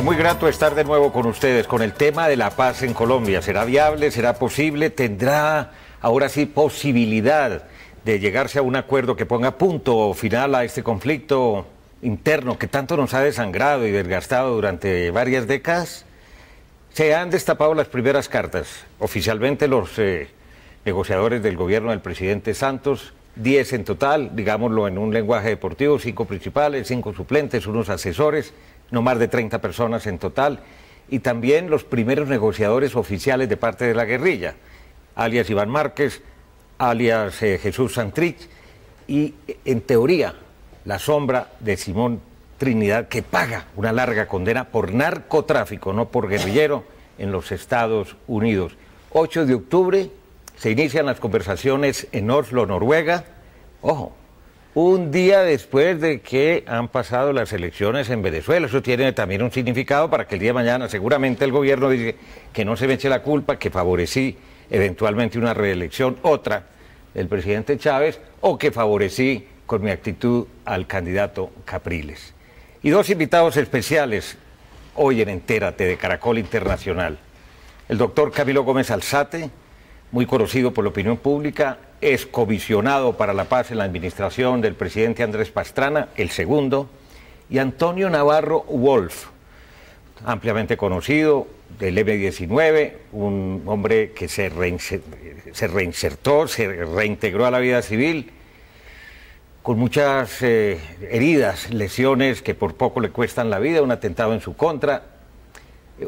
muy grato estar de nuevo con ustedes con el tema de la paz en Colombia. ¿Será viable? ¿Será posible? ¿Tendrá ahora sí posibilidad de llegarse a un acuerdo que ponga punto final a este conflicto interno que tanto nos ha desangrado y desgastado durante varias décadas? Se han destapado las primeras cartas. Oficialmente los negociadores del gobierno del presidente Santos, 10 en total, digámoslo en un lenguaje deportivo, 5 principales, 5 suplentes, unos asesores, no más de 30 personas en total, y también los primeros negociadores oficiales de parte de la guerrilla, alias Iván Márquez, alias Jesús Santrich, y en teoría la sombra de Simón Trinidad, que paga una larga condena por narcotráfico, no por guerrillero, en los Estados Unidos. 8 de octubre se inician las conversaciones en Oslo, Noruega. Ojo, un día después de que han pasado las elecciones en Venezuela. Eso tiene también un significado para que el día de mañana seguramente el gobierno dice que no se me eche la culpa, que favorecí eventualmente una reelección, otra del presidente Chávez, o que favorecí con mi actitud al candidato Capriles. Y dos invitados especiales hoy en Entérate de Caracol Internacional. El doctor Camilo Gómez Alzate, muy conocido por la opinión pública, es comisionado para la paz en la administración del presidente Andrés Pastrana, el segundo, y Antonio Navarro Wolf, ampliamente conocido del M-19, un hombre que se reinsertó, se reintegró a la vida civil, con muchas heridas, lesiones que por poco le cuestan la vida, un atentado en su contra.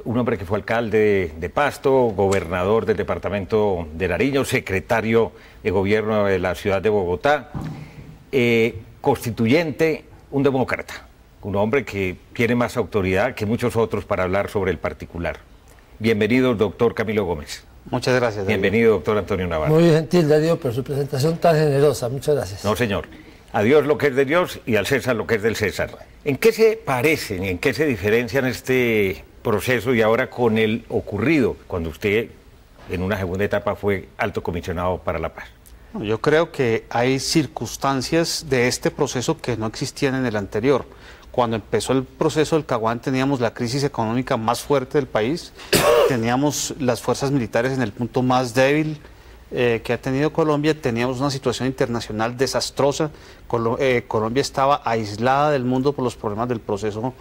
Un hombre que fue alcalde de Pasto, gobernador del departamento de Nariño, secretario de gobierno de la ciudad de Bogotá, constituyente, un demócrata, un hombre que tiene más autoridad que muchos otros para hablar sobre el particular. Bienvenido, doctor Camilo Gómez. Muchas gracias, Darío. Bienvenido, doctor Antonio Navarro. Muy gentil, Darío, por su presentación tan generosa. Muchas gracias. No, señor. A Dios lo que es de Dios y al César lo que es del César. ¿En qué se parecen, en qué se diferencian este proceso y ahora con el ocurrido cuando usted en una segunda etapa fue alto comisionado para la paz? Yo creo que hay circunstancias de este proceso que no existían en el anterior. Cuando empezó el proceso del Caguán teníamos la crisis económica más fuerte del país, teníamos las fuerzas militares en el punto más débil que ha tenido Colombia, teníamos una situación internacional desastrosa, Colombia estaba aislada del mundo por los problemas del proceso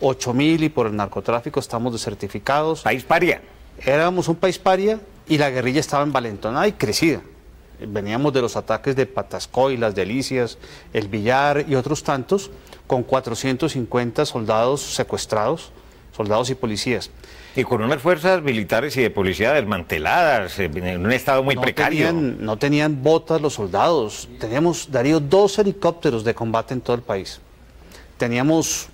8000 y por el narcotráfico, estamos desertificados. País paria. Éramos un país paria y la guerrilla estaba envalentonada y crecida. Veníamos de los ataques de Patascoy, Las Delicias, El Villar y otros tantos, con 450 soldados secuestrados, soldados y policías. Y con unas fuerzas militares y de policía desmanteladas, en un estado muy precario. No tenían botas los soldados. Teníamos, Darío, 2 helicópteros de combate en todo el país. Teníamos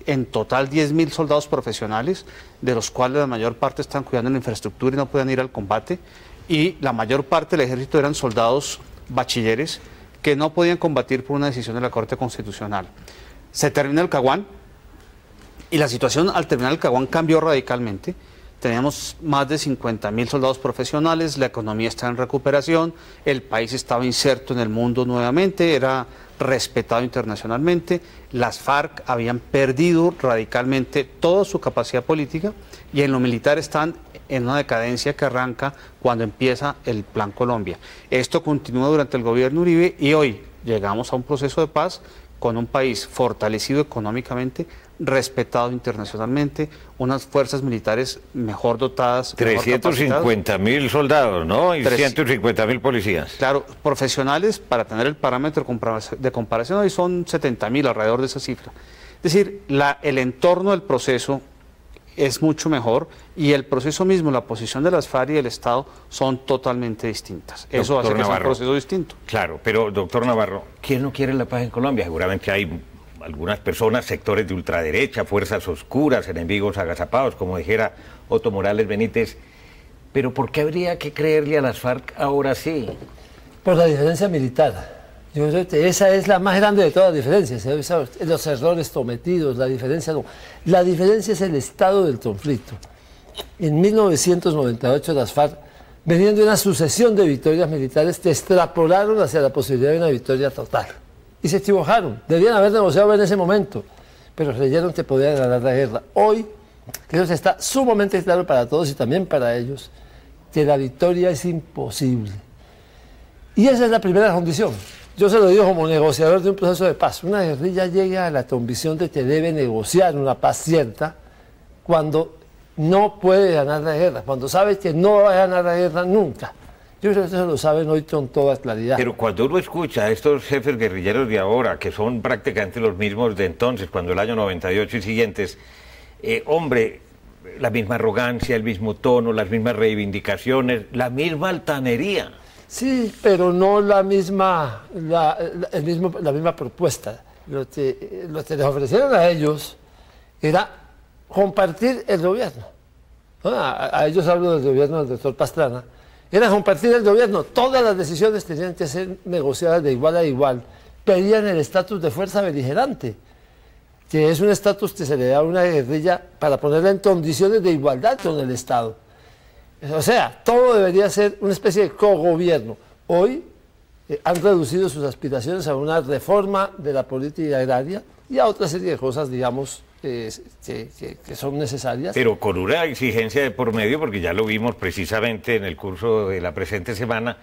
en total 10.000 soldados profesionales, de los cuales la mayor parte están cuidando la infraestructura y no podían ir al combate. Y la mayor parte del ejército eran soldados bachilleres que no podían combatir por una decisión de la Corte Constitucional. Se termina el Caguán. Y la situación al terminar el Caguán cambió radicalmente. Teníamos más de 50.000 soldados profesionales, la economía estaba en recuperación, el país estaba inserto en el mundo nuevamente, era respetado internacionalmente, las FARC habían perdido radicalmente toda su capacidad política y en lo militar están en una decadencia que arranca cuando empieza el Plan Colombia. Esto continúa durante el gobierno Uribe y hoy llegamos a un proceso de paz con un país fortalecido económicamente, respetado internacionalmente, unas fuerzas militares mejor dotadas. 350.000 soldados, ¿no? Y 150.000 policías. Claro, profesionales, para tener el parámetro de comparación, hoy son 70.000, alrededor de esa cifra. Es decir, el entorno del proceso es mucho mejor y el proceso mismo, la posición de las FARC y del Estado son totalmente distintas. Eso hace que sea un proceso distinto. Claro, pero doctor Navarro, ¿quién no quiere la paz en Colombia? Seguramente hay algunas personas, sectores de ultraderecha, fuerzas oscuras, enemigos agazapados, como dijera Otto Morales Benítez. Pero ¿por qué habría que creerle a las FARC ahora sí? Por la diferencia militar. Yo creo que esa es la más grande de todas las diferencias. Los errores cometidos, la diferencia no. La diferencia es el estado del conflicto. En 1998 las FARC, venían de una sucesión de victorias militares, te extrapolaron hacia la posibilidad de una victoria total. Y se equivocaron. Debían haber negociado en ese momento, pero creyeron que podían ganar la guerra. Hoy Creo que está sumamente claro para todos y también para ellos que la victoria es imposible. Y esa es la primera condición. Yo se lo digo como negociador de un proceso de paz. Una guerrilla llega a la convicción de que debe negociar una paz cierta cuando no puede ganar la guerra, cuando sabe que no va a ganar la guerra nunca. Yo creo que eso lo saben hoy con toda claridad. Pero cuando uno escucha a estos jefes guerrilleros de ahora, que son prácticamente los mismos de entonces, cuando el año 98 y siguientes, hombre, la misma arrogancia, el mismo tono, las mismas reivindicaciones, la misma altanería. Sí, pero no la misma, la misma propuesta. Lo que les ofrecieron a ellos era compartir el gobierno. A ellos hablo del gobierno del doctor Pastrana. Era compartir el gobierno. Todas las decisiones tenían que ser negociadas de igual a igual. Pedían el estatus de fuerza beligerante, que es un estatus que se le da a una guerrilla para ponerla en condiciones de igualdad con el Estado. O sea, todo debería ser una especie de cogobierno. Hoy han reducido sus aspiraciones a una reforma de la política agraria y a otra serie de cosas, digamos, que son necesarias. Pero con una exigencia de por medio, porque ya lo vimos precisamente en el curso de la presente semana,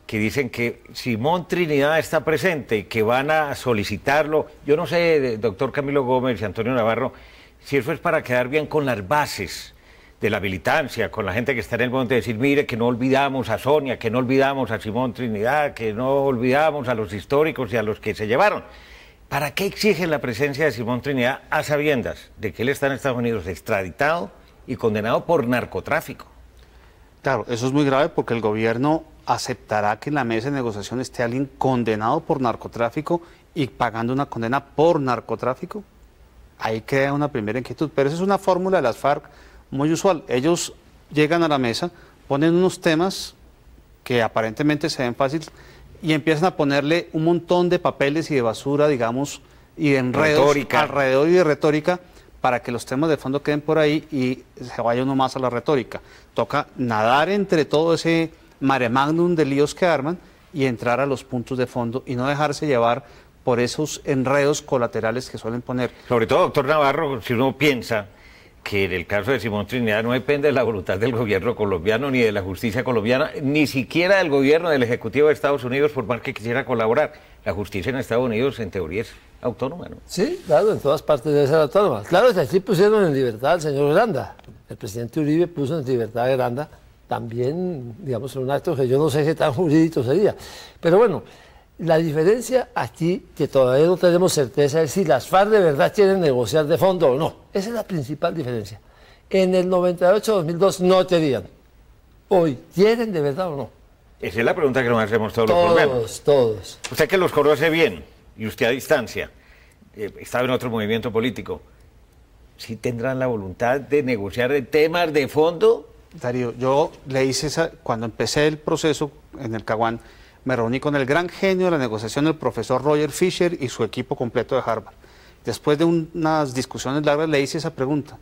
que dicen que Simón Trinidad está presente y que van a solicitarlo. Yo no sé, doctor Camilo Gómez y Antonio Navarro, si eso es para quedar bien con las bases de la militancia, con la gente que está en el monte, decir, mire, que no olvidamos a Sonia, que no olvidamos a Simón Trinidad, que no olvidamos a los históricos y a los que se llevaron. ¿Para qué exigen la presencia de Simón Trinidad a sabiendas de que él está en Estados Unidos extraditado y condenado por narcotráfico? Claro, eso es muy grave porque el gobierno aceptará que en la mesa de negociación esté alguien condenado por narcotráfico y pagando una condena por narcotráfico. Ahí queda una primera inquietud, pero esa es una fórmula de las FARC muy usual. Ellos llegan a la mesa, ponen unos temas que aparentemente se ven fáciles y empiezan a ponerle un montón de papeles y de basura, digamos, y de enredos alrededor y de retórica para que los temas de fondo queden por ahí y se vaya uno más a la retórica. Toca nadar entre todo ese mare magnum de líos que arman y entrar a los puntos de fondo y no dejarse llevar por esos enredos colaterales que suelen poner. Sobre todo, doctor Navarro, si uno piensa que en el caso de Simón Trinidad no depende de la voluntad del gobierno colombiano ni de la justicia colombiana, ni siquiera del gobierno del Ejecutivo de Estados Unidos, por más que quisiera colaborar. La justicia en Estados Unidos, en teoría, es autónoma, ¿no? Sí, claro, en todas partes debe ser autónoma. Claro que aquí pusieron en libertad al señor Granda. El presidente Uribe puso en libertad a Granda, también, digamos, en un acto que yo no sé qué tan jurídico sería. Pero bueno, la diferencia aquí, que todavía no tenemos certeza, es si las FARC de verdad quieren negociar de fondo o no. Esa es la principal diferencia. En el 98-2002 no querían. Hoy, ¿quieren de verdad o no? Esa es la pregunta que nos hacemos todos los colombianos. Todos. Usted que los conoce bien, y usted a distancia, estaba en otro movimiento político, ¿sí tendrán la voluntad de negociar de temas de fondo? Darío, yo le hice cuando empecé el proceso en el Caguán, me reuní con el gran genio de la negociación, el profesor Roger Fisher y su equipo completo de Harvard. Después de unas discusiones largas le hice esa pregunta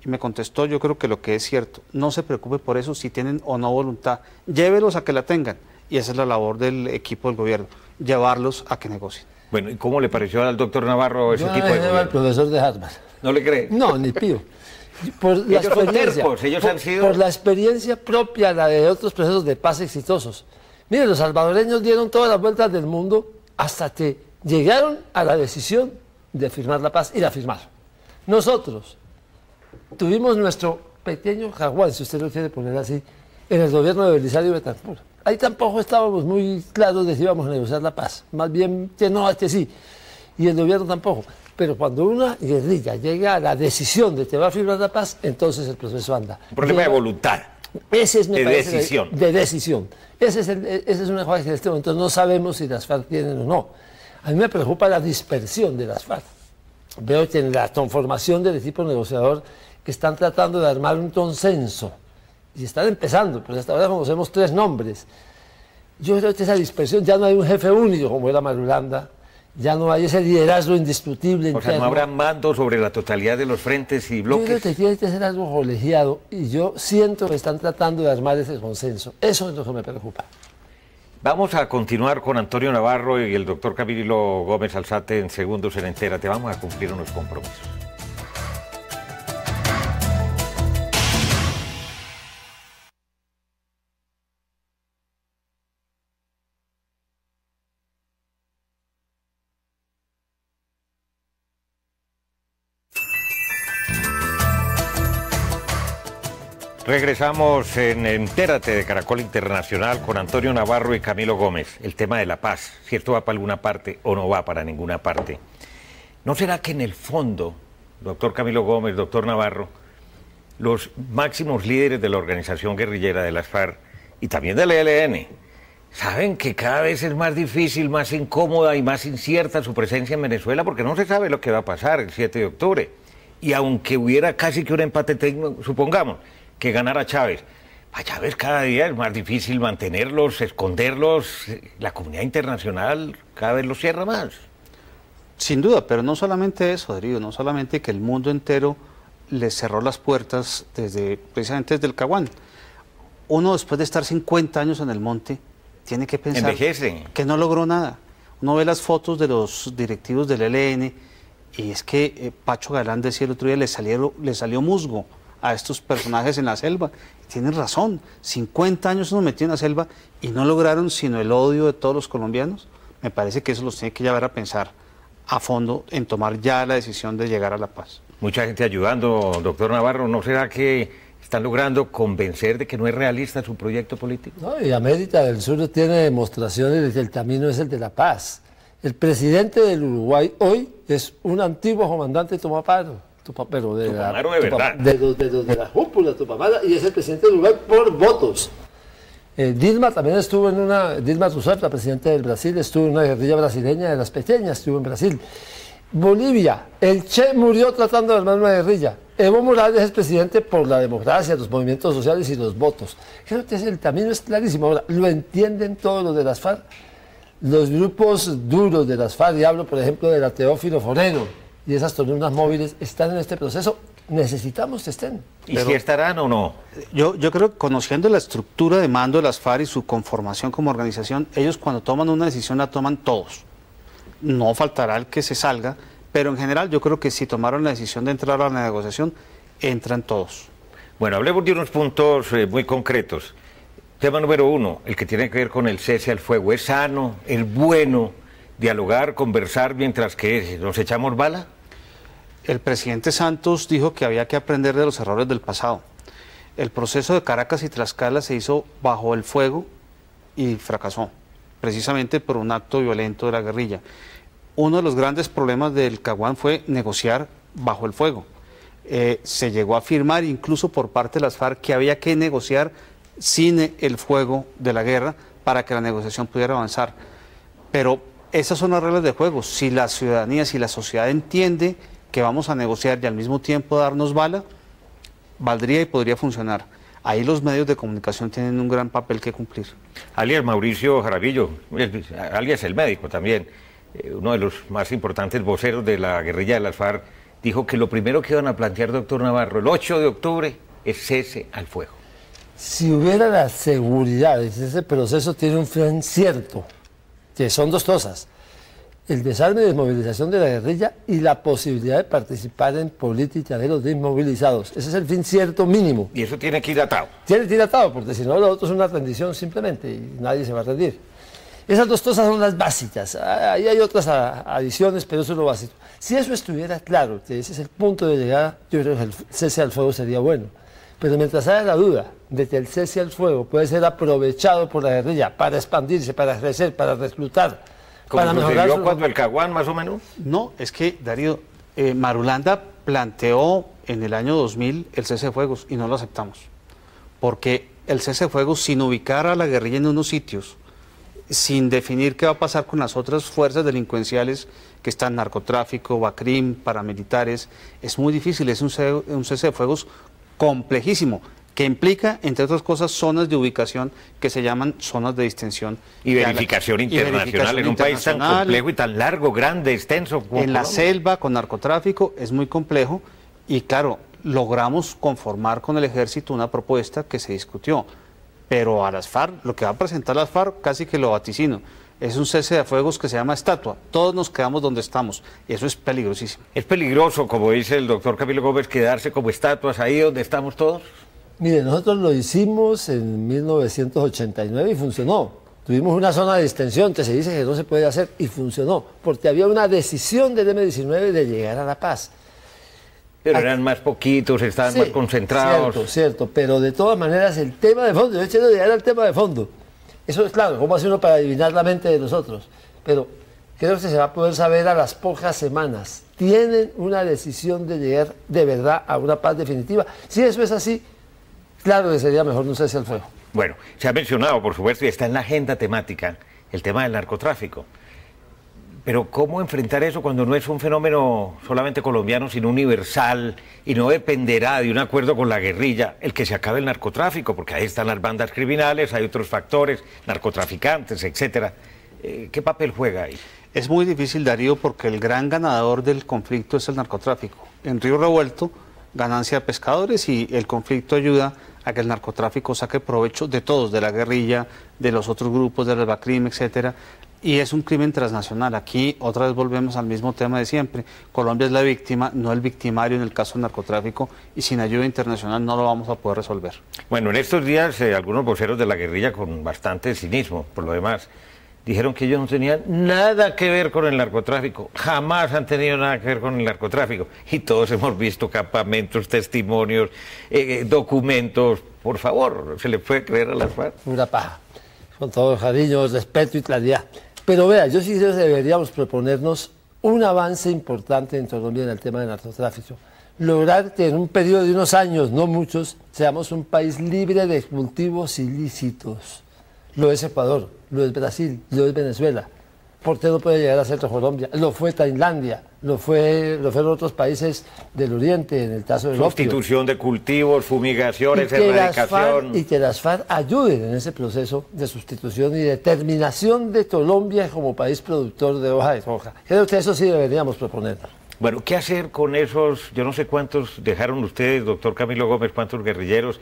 y me contestó, yo creo que lo que es cierto, no se preocupe por eso si tienen o no voluntad, llévelos a que la tengan. Y esa es la labor del equipo del gobierno, llevarlos a que negocien. Bueno, ¿y cómo le pareció al doctor Navarro ese equipo de gobierno? Al profesor de Harvard. ¿No le cree? No, ni pío. Por la ellos son tercos, ellos han sido... Por la experiencia propia, la de otros procesos de paz exitosos. Miren, los salvadoreños dieron todas las vueltas del mundo hasta que llegaron a la decisión de firmar la paz y la firmaron. Nosotros tuvimos nuestro pequeño jaguán, si usted lo quiere poner así, en el gobierno de Belisario Betancur. Ahí tampoco estábamos muy claros de si íbamos a negociar la paz, más bien que no, que sí, y el gobierno tampoco. Pero cuando una guerrilla llega a la decisión de que va a firmar la paz, entonces el proceso anda. Un problema de voluntad. Ese es, me parece, decisión. De decisión. Ese es una cosa que en este momento no sabemos si las FARC tienen o no. A mí me preocupa la dispersión de las FARC. Veo que en la conformación del equipo negociador que están tratando de armar un consenso y están empezando, pero hasta ahora conocemos 3 nombres. Yo creo que esa dispersión, ya no hay un jefe único como era Marulanda, ya no hay ese liderazgo indiscutible. O sea, no habrá mando sobre la totalidad de los frentes y bloques. Yo creo que tiene que ser algo colegiado y yo siento que están tratando de armar ese consenso. Eso es lo que me preocupa. Vamos a continuar con Antonio Navarro y el doctor Camilo Gómez Alzate en Segundos en Entérate. Vamos a cumplir unos compromisos. Regresamos en Entérate de Caracol Internacional con Antonio Navarro y Camilo Gómez. El tema de la paz, si esto va para alguna parte o no va para ninguna parte. ¿No será que en el fondo, doctor Camilo Gómez, doctor Navarro, los máximos líderes de la organización guerrillera de las FARC y también del ELN saben que cada vez es más difícil, más incómoda y más incierta su presencia en Venezuela porque no se sabe lo que va a pasar el 7 de octubre? Y aunque hubiera casi que un empate técnico, supongamos que ganara Chávez, a Chávez cada día es más difícil mantenerlos, esconderlos, la comunidad internacional cada vez los cierra más. Sin duda, pero no solamente eso, Darío, no solamente que el mundo entero les cerró las puertas precisamente desde el Caguán. Uno después de estar 50 años en el monte, tiene que pensar envejece, que no logró nada. Uno ve las fotos de los directivos del ELN y es que Pacho Galán decía el otro día, le salió musgo a estos personajes en la selva. Tienen razón, 50 años nos metió en la selva y no lograron sino el odio de todos los colombianos. Me parece que eso los tiene que llevar a pensar a fondo en tomar ya la decisión de llegar a la paz. Mucha gente ayudando, doctor Navarro. ¿No será que están logrando convencer de que no es realista su proyecto político? No, y América del Sur tiene demostraciones de que el camino es el de la paz. El presidente del Uruguay hoy es un antiguo comandante Tupamaro. Pero de Tupamaro de verdad. De la cúpula de Tupamaro, y es el presidente del Uruguay por votos. Dilma también estuvo Dilma Rousseff, la presidenta del Brasil, estuvo en una guerrilla brasileña de las pequeñas, estuvo en Brasil. Bolivia, el Che murió tratando de armar una guerrilla. Evo Morales es presidente por la democracia, los movimientos sociales y los votos. Creo que el camino es clarísimo. Ahora, lo entienden todos los de las FARC. Los grupos duros de las FARC, y hablo por ejemplo de la Teófilo Forero y esas columnas móviles, están en este proceso. Necesitamos que estén. ¿Y si estarán o no? Yo creo que conociendo la estructura de mando de las FARC y su conformación como organización, ellos cuando toman una decisión la toman todos. No faltará el que se salga, pero en general yo creo que si tomaron la decisión de entrar a la negociación, entran todos. Bueno, hablemos de unos puntos muy concretos. Tema número 1, el que tiene que ver con el cese al fuego. ¿Es sano, es bueno dialogar, conversar mientras que nos echamos bala? El presidente Santos dijo que había que aprender de los errores del pasado. El proceso de Caracas y Tlaxcala se hizo bajo el fuego y fracasó, precisamente por un acto violento de la guerrilla. Uno de los grandes problemas del Caguán fue negociar bajo el fuego. Se llegó a afirmar incluso por parte de las FARC que había que negociar sin el fuego de la guerra para que la negociación pudiera avanzar. Pero esas son las reglas de juego. Si la ciudadanía, si la sociedad entiende que vamos a negociar y al mismo tiempo darnos bala, valdría y podría funcionar. Ahí los medios de comunicación tienen un gran papel que cumplir. Alias Mauricio Jaramillo, alias el médico también, uno de los más importantes voceros de la guerrilla de las FARC, dijo que lo primero que iban a plantear, doctor Navarro, el 8 de octubre, es cese al fuego. Si hubiera la seguridad de que ese proceso tiene un fin cierto, que son dos cosas: el desarme y desmovilización de la guerrilla y la posibilidad de participar en política de los desmovilizados. Ese es el fin cierto mínimo. Y eso tiene que ir atado. Tiene que ir atado, porque si no, lo otro es una rendición simplemente y nadie se va a rendir. Esas dos cosas son las básicas. Ahí hay otras adiciones, pero eso es lo básico. Si eso estuviera claro, que ese es el punto de llegada, yo creo que el cese al fuego sería bueno. Pero mientras haya la duda de que el cese al fuego puede ser aprovechado por la guerrilla para expandirse, para crecer, para reclutar, ¿Cómo sucedió cuando el Caguán, más o menos? No, es que, Darío, Marulanda planteó en el año 2000 el cese de fuegos y no lo aceptamos. Porque el cese de fuegos, sin ubicar a la guerrilla en unos sitios, sin definir qué va a pasar con las otras fuerzas delincuenciales que están narcotráfico, BACRIM, paramilitares, es muy difícil, es un cese de fuegos complejísimo, que implica, entre otras cosas, zonas de ubicación que se llaman zonas de distensión. Y verificación internacional en un país tan complejo y tan largo, grande, extenso. En la selva, con narcotráfico, es muy complejo y claro, logramos conformar con el ejército una propuesta que se discutió. Pero a las FARC, lo que va a presentar las FARC, casi que lo vaticino, es un cese de fuegos que se llama estatua. Todos nos quedamos donde estamos y eso es peligrosísimo. ¿Es peligroso, como dice el doctor Camilo Gómez, quedarse como estatuas ahí donde estamos todos? Mire, nosotros lo hicimos en 1989 y funcionó. Tuvimos una zona de distensión que se dice que no se puede hacer y funcionó, porque había una decisión del M-19 de llegar a la paz. Pero eran más poquitos, estaban más concentrados. Cierto, pero de todas maneras el tema de fondo, yo quiero llegar al tema de fondo. Eso es claro, ¿cómo hace uno para adivinar la mente de nosotros? Pero creo que se va a poder saber a las pocas semanas. ¿Tienen una decisión de llegar de verdad a una paz definitiva? Si eso es así, claro que sería mejor no cese al fuego. Bueno, se ha mencionado, por supuesto, y está en la agenda temática, el tema del narcotráfico. Pero ¿cómo enfrentar eso cuando no es un fenómeno solamente colombiano, sino universal, y no dependerá de un acuerdo con la guerrilla el que se acabe el narcotráfico? Porque ahí están las bandas criminales, hay otros factores, narcotraficantes, etcétera. ¿Qué papel juega ahí? Es muy difícil, Darío, porque el gran ganador del conflicto es el narcotráfico. En Río Revuelto, ganancia de pescadores, y el conflicto ayuda a que el narcotráfico saque provecho de todos, de la guerrilla, de los otros grupos, del Albacrim, etcétera. Y es un crimen transnacional. Aquí otra vez volvemos al mismo tema de siempre. Colombia es la víctima, no el victimario en el caso del narcotráfico, y sin ayuda internacional no lo vamos a poder resolver. Bueno, en estos días algunos voceros de la guerrilla, con bastante cinismo, por lo demás, dijeron que ellos no tenían nada que ver con el narcotráfico, jamás han tenido nada que ver con el narcotráfico. Y todos hemos visto campamentos, testimonios, documentos. Por favor, ¿se le puede creer a las FARC? Pura paja, con todo cariño, respeto y claridad. Pero vea, yo sí creo que deberíamos proponernos un avance importante en Colombia en el tema del narcotráfico. Lograr que en un periodo de unos años, no muchos, seamos un país libre de cultivos ilícitos. Lo es Ecuador, lo es Brasil, lo es Venezuela. ¿Por qué no puede llegar a ser Colombia? Lo fue Tailandia, lo fueron otros países del Oriente, en el caso del sustitución de cultivos, fumigaciones, erradicación. Y que las FARC ayuden en ese proceso de sustitución y determinación de Colombia como país productor de hoja de soja. Creo que eso sí deberíamos proponer. Bueno, ¿qué hacer con esos, yo no sé cuántos dejaron ustedes, doctor Camilo Gómez, cuántos guerrilleros?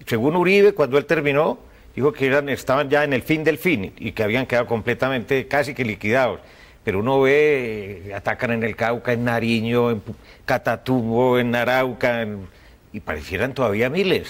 Según Uribe, cuando él terminó, dijo que estaban ya en el fin del fin y que habían quedado completamente casi que liquidados. Pero uno ve, atacan en el Cauca, en Nariño, en Catatumbo, en Arauca, y parecieran todavía miles.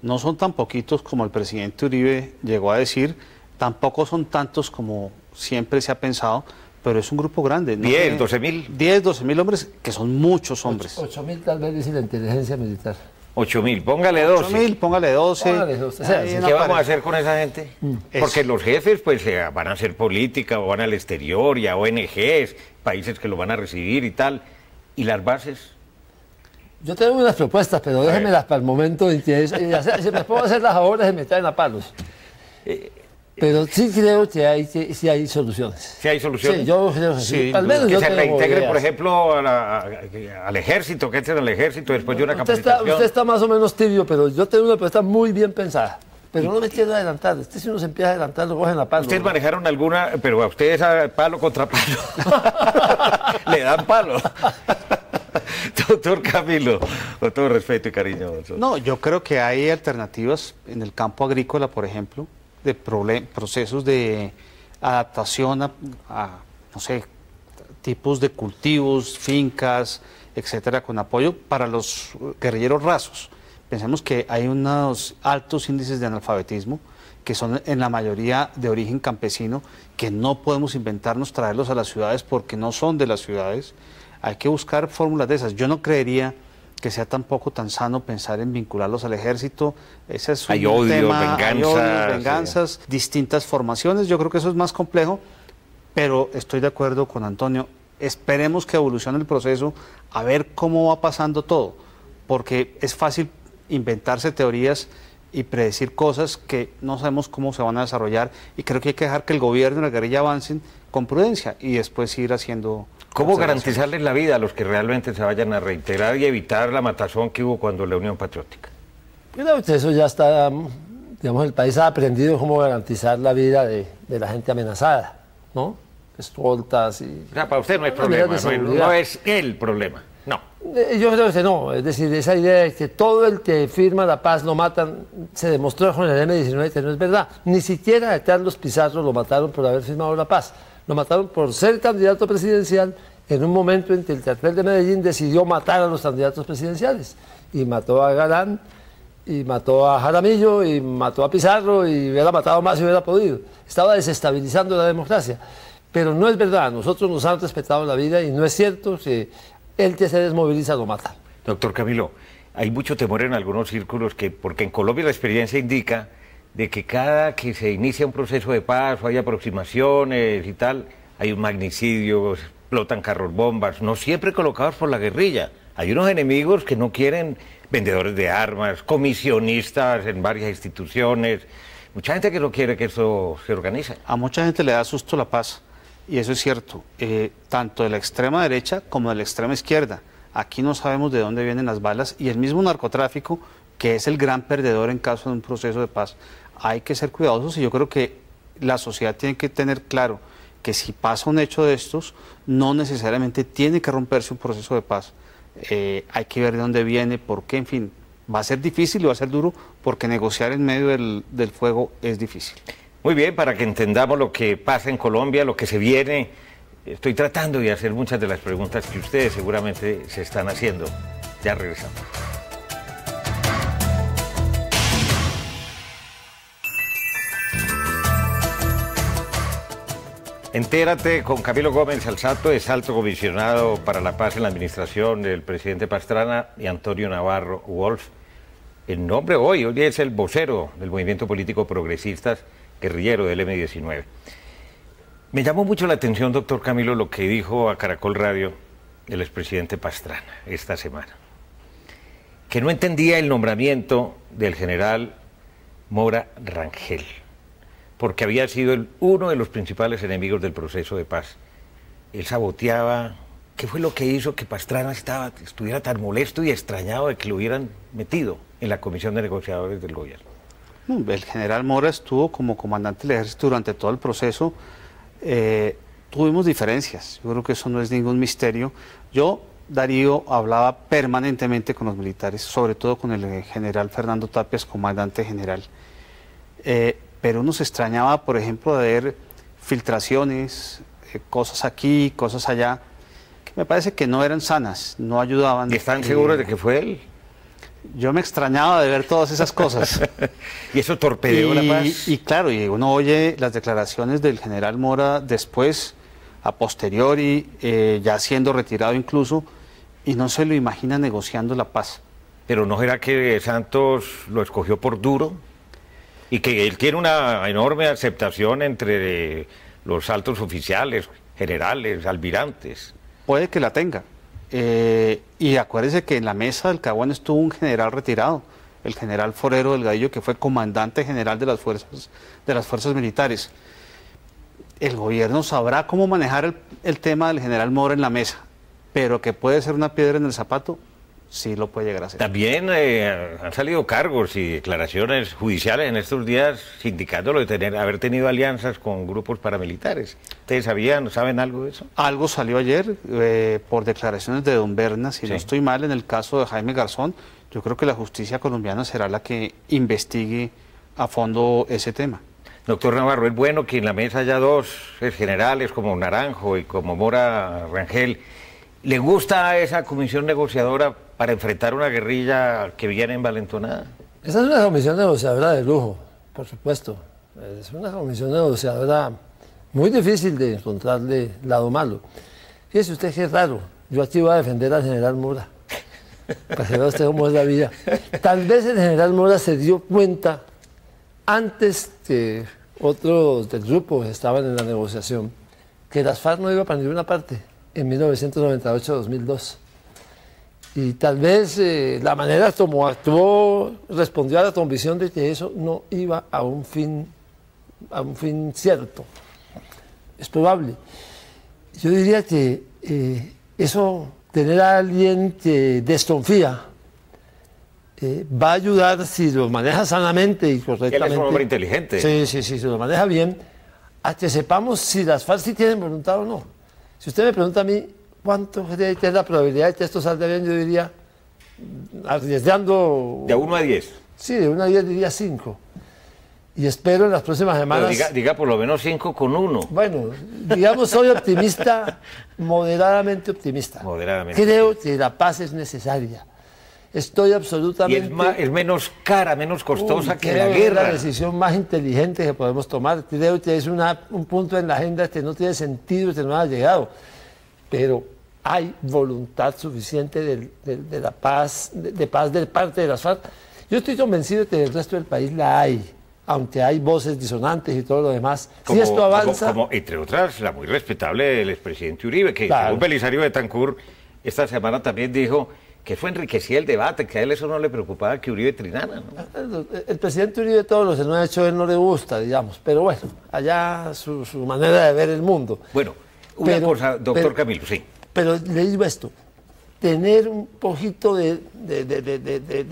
No son tan poquitos como el presidente Uribe llegó a decir, tampoco son tantos como siempre se ha pensado, pero es un grupo grande. 10, 12.000. 10, 12.000 hombres, que son muchos hombres. 8.000 tal vez dice la inteligencia militar. 8.000, póngale 12. 8.000, póngale 12. Póngale 12. ¿Qué vamos a hacer con esa gente? Porque los jefes pues van a hacer política o van al exterior y a ONGs, países que lo van a recibir y tal. ¿Y las bases? Yo tengo unas propuestas, pero déjenmelas para el momento en que si me puedo hacer las ahora se me traen a palos. Pero sí creo que sí hay soluciones. ¿Sí hay soluciones? Sí, yo creo que sí. Al menos que yo se reintegre, ideas. Por ejemplo, al ejército, que entren al ejército después de una capacitación. Usted está más o menos tibio, pero yo tengo una propuesta muy bien pensada. Pero no me quiero adelantar. Si uno se empieza a adelantar, lo cogen a palo. ¿Ustedes manejaron alguna, pero a ustedes a palo contra palo? Le dan palo. Doctor Camilo, con todo respeto y cariño. No, yo creo que hay alternativas en el campo agrícola, por ejemplo, de procesos de adaptación a, no sé, tipos de cultivos, fincas, etcétera, con apoyo para los guerrilleros rasos. Pensemos que hay unos altos índices de analfabetismo que son en la mayoría de origen campesino, que no podemos inventarnos traerlos a las ciudades porque no son de las ciudades. Hay que buscar fórmulas de esas. Yo no creería que sea tampoco tan sano pensar en vincularlos al ejército. Ese es un tema, hay odios, venganzas, distintas formaciones. Yo creo que eso es más complejo, pero estoy de acuerdo con Antonio. Esperemos que evolucione el proceso, a ver cómo va pasando todo, porque es fácil inventarse teorías y predecir cosas que no sabemos cómo se van a desarrollar, y creo que hay que dejar que el gobierno y la guerrilla avancen con prudencia y después ir haciendo... ¿Cómo garantizarles la vida a los que realmente se vayan a reintegrar y evitar la matazón que hubo cuando la Unión Patriótica? Creo que eso ya está, digamos, el país ha aprendido cómo garantizar la vida de la gente amenazada, ¿no? Escoltas y... O sea, para usted no hay problema, no es el problema, no. Yo creo que no, es decir, esa idea de que todo el que firma la paz lo matan, se demostró con el M-19 que no es verdad. Ni siquiera a Carlos Pizarro lo mataron por haber firmado la paz. Lo mataron por ser candidato presidencial en un momento en que el cartel de Medellín decidió matar a los candidatos presidenciales. Y mató a Galán, y mató a Jaramillo, y mató a Pizarro, y hubiera matado más si hubiera podido. Estaba desestabilizando la democracia. Pero no es verdad, nosotros nos han respetado la vida y no es cierto que el que se desmoviliza lo mata. Doctor Camilo, hay mucho temor en algunos círculos porque en Colombia la experiencia indica de que cada que se inicia un proceso de paz o hay aproximaciones y tal, hay un magnicidio, explotan carros bombas, no siempre colocados por la guerrilla. Hay unos enemigos que no quieren vendedores de armas, comisionistas en varias instituciones, mucha gente que no quiere que eso se organice. A mucha gente le da susto la paz, y eso es cierto, tanto de la extrema derecha como de la extrema izquierda. Aquí no sabemos de dónde vienen las balas, y el mismo narcotráfico, que es el gran perdedor en caso de un proceso de paz. Hay que ser cuidadosos, y yo creo que la sociedad tiene que tener claro que si pasa un hecho de estos, no necesariamente tiene que romperse un proceso de paz. Hay que ver de dónde viene, por qué, en fin, va a ser difícil y va a ser duro, porque negociar en medio del fuego es difícil. Muy bien, para que entendamos lo que pasa en Colombia, lo que se viene, estoy tratando de hacer muchas de las preguntas que ustedes seguramente se están haciendo. Ya regresamos. Entérate con Camilo Gómez Alzate, es alto comisionado para la paz en la administración del presidente Pastrana, y Antonio Navarro Wolf. El nombre hoy es el vocero del movimiento político progresistas guerrillero del M-19. Me llamó mucho la atención, doctor Camilo, lo que dijo a Caracol Radio el expresidente Pastrana esta semana, que no entendía el nombramiento del general Mora Rangel, porque había sido uno de los principales enemigos del proceso de paz. Él saboteaba. ¿Qué fue lo que hizo que Pastrana estuviera tan molesto y extrañado de que lo hubieran metido en la comisión de negociadores del gobierno? El general Mora estuvo como comandante del ejército durante todo el proceso. Tuvimos diferencias, yo creo que eso no es ningún misterio. Darío, hablaba permanentemente con los militares, sobre todo con el general Fernando Tapias, comandante general. Pero uno se extrañaba, por ejemplo, de ver filtraciones, cosas aquí, cosas allá, que me parece que no eran sanas, no ayudaban. ¿Y están seguros de que fue él? Yo me extrañaba de ver todas esas cosas. ¿Y eso torpedeó la paz? Y claro, y uno oye las declaraciones del general Mora después, a posteriori, ya siendo retirado incluso, y no se lo imagina negociando la paz. ¿Pero no será que Santos lo escogió por duro? Y que él tiene una enorme aceptación entre los altos oficiales, generales, almirantes. Puede que la tenga. Y acuérdese que en la mesa del Caguán estuvo un general retirado, el general Forero Delgadillo, que fue comandante general de las fuerzas militares. El gobierno sabrá cómo manejar el tema del general Mora en la mesa, pero que puede ser una piedra en el zapato, sí lo puede llegar a ser. También han salido cargos y declaraciones judiciales en estos días indicándolo de haber tenido alianzas con grupos paramilitares. ¿Ustedes saben algo de eso? Algo salió ayer por declaraciones de don Berna, si no estoy mal, en el caso de Jaime Garzón. Yo creo que la justicia colombiana será la que investigue a fondo ese tema. Doctor Navarro, es bueno que en la mesa haya dos generales como Naranjo y como Mora Rangel. ¿Le gusta esa comisión negociadora para enfrentar una guerrilla que viene envalentonada? Esa es una comisión negociadora de lujo, por supuesto. Es una comisión negociadora muy difícil de encontrarle lado malo. Fíjese usted que es raro. Yo aquí voy a defender al general Mora, para que vea usted cómo es la vida. Tal vez el general Mora se dio cuenta, antes que otros del grupo que estaban en la negociación, que las FARC no iba para ninguna parte en 1998-2002. Y tal vez la manera como actuó respondió a la convicción de que eso no iba a un fin cierto. Es probable. Yo diría que eso, tener a alguien que desconfía, va a ayudar, si lo maneja sanamente y correctamente. Él es un hombre inteligente. Sí, si lo maneja bien, a que sepamos si las FARC sí tienen voluntad o no. Si usted me pregunta a mí cuánto cree que es la probabilidad de que esto salga bien, yo diría, arriesgando... ¿De 1 a 10? Sí, de 1 a 10 diría 5. Y espero en las próximas semanas... Pero diga por lo menos 5 con 1. Bueno, digamos, soy optimista, moderadamente optimista. Moderadamente. Creo que la paz es necesaria. Estoy absolutamente... Y es menos cara, menos costosa que la creo guerra. Es la decisión más inteligente que podemos tomar. Creo que es un punto en la agenda que no tiene sentido, que no ha llegado. Pero hay voluntad suficiente de la paz, de paz de parte de las FARC. Yo estoy convencido de que el resto del país la hay, aunque hay voces disonantes y todo lo demás. Si esto avanza... Como, entre otras, la muy respetable del expresidente Uribe, que Claro. según Belisario Betancur, esta semana también dijo que eso enriquecía el debate, que a él eso no le preocupaba que Uribe trinara, ¿no? El presidente Uribe todo lo que no ha hecho él no le gusta, digamos, pero bueno, allá su manera de ver el mundo. Bueno, una Pero- cosa, doctor pero- Camilo, sí. Pero le digo esto, tener un poquito de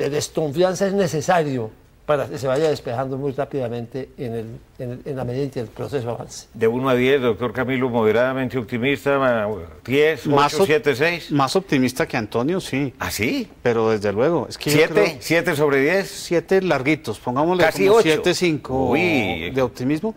desconfianza es necesario para que se vaya despejando muy rápidamente en la medida en que el proceso avance. De 1 a 10, doctor Camilo, moderadamente optimista, 10, 8, 7, 6. Más optimista que Antonio, sí. ¿Ah, sí? Pero desde luego, es que yo 7, creo 7 sobre 10. 7 larguitos, pongámosle Casi como 8. 7, 5 Uy. de optimismo.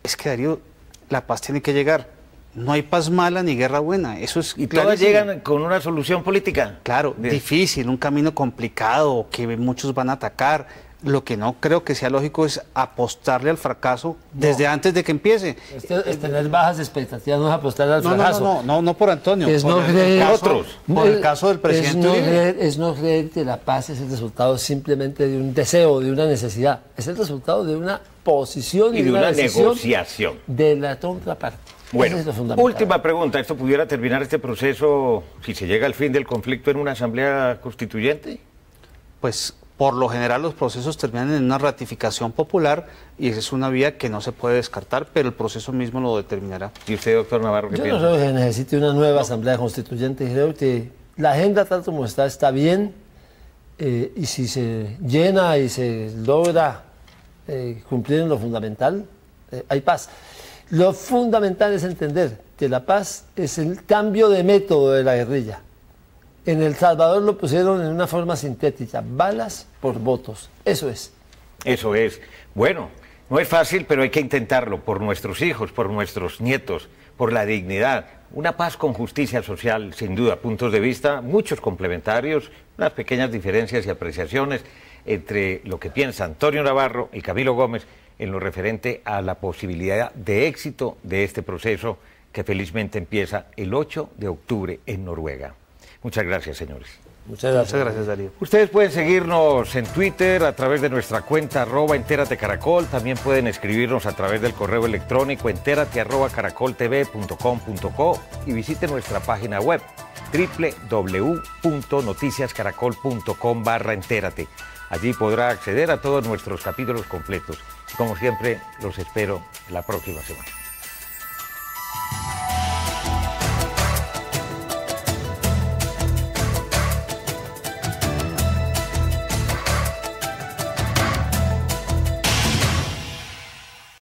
Es que, Darío, la paz tiene que llegar. No hay paz mala ni guerra buena. Eso es Y todas clarísimo. llegan con una solución política. Claro, Bien. difícil, un camino complicado, que muchos van a atacar. Lo que no creo que sea lógico es apostarle al fracaso desde antes de que empiece. Es tener bajas expectativas, no es apostar al No, fracaso. no por Antonio. Es por no creer- caso, por el caso del presidente Uribe. Es no creer que la paz es el resultado simplemente de un deseo, de una necesidad. Es el resultado de una posición Y de una decisión negociación. de la contraparte. Bueno, Eso es lo fundamental. última pregunta. ¿Esto pudiera terminar este proceso, si se llega al fin del conflicto, en una asamblea constituyente? Pues por lo general los procesos terminan en una ratificación popular y esa es una vía que no se puede descartar, pero el proceso mismo lo determinará. ¿Y usted, doctor Navarro, qué Yo no piensa? creo que necesite una nueva asamblea constituyente. Creo que la agenda tal como está bien, y si se llena y se logra cumplir en lo fundamental, hay paz. Lo fundamental es entender que la paz es el cambio de método de la guerrilla. En El Salvador lo pusieron en una forma sintética, balas por votos. Eso es. Eso es. Bueno, no es fácil, pero hay que intentarlo por nuestros hijos, por nuestros nietos, por la dignidad. Una paz con justicia social, sin duda. Puntos de vista, muchos complementarios, unas pequeñas diferencias y apreciaciones entre lo que piensa Antonio Navarro y Camilo Gómez en lo referente a la posibilidad de éxito de este proceso que felizmente empieza el 8 de octubre en Noruega. Muchas gracias, señores. Muchas gracias. Muchas gracias, Darío. Ustedes pueden seguirnos en Twitter a través de nuestra cuenta @entératecaracol. También pueden escribirnos a través del correo electrónico entérate@caracoltv.com.co y visiten nuestra página web www.noticiascaracol.com/entérate. Allí podrá acceder a todos nuestros capítulos completos. Como siempre, los espero la próxima semana.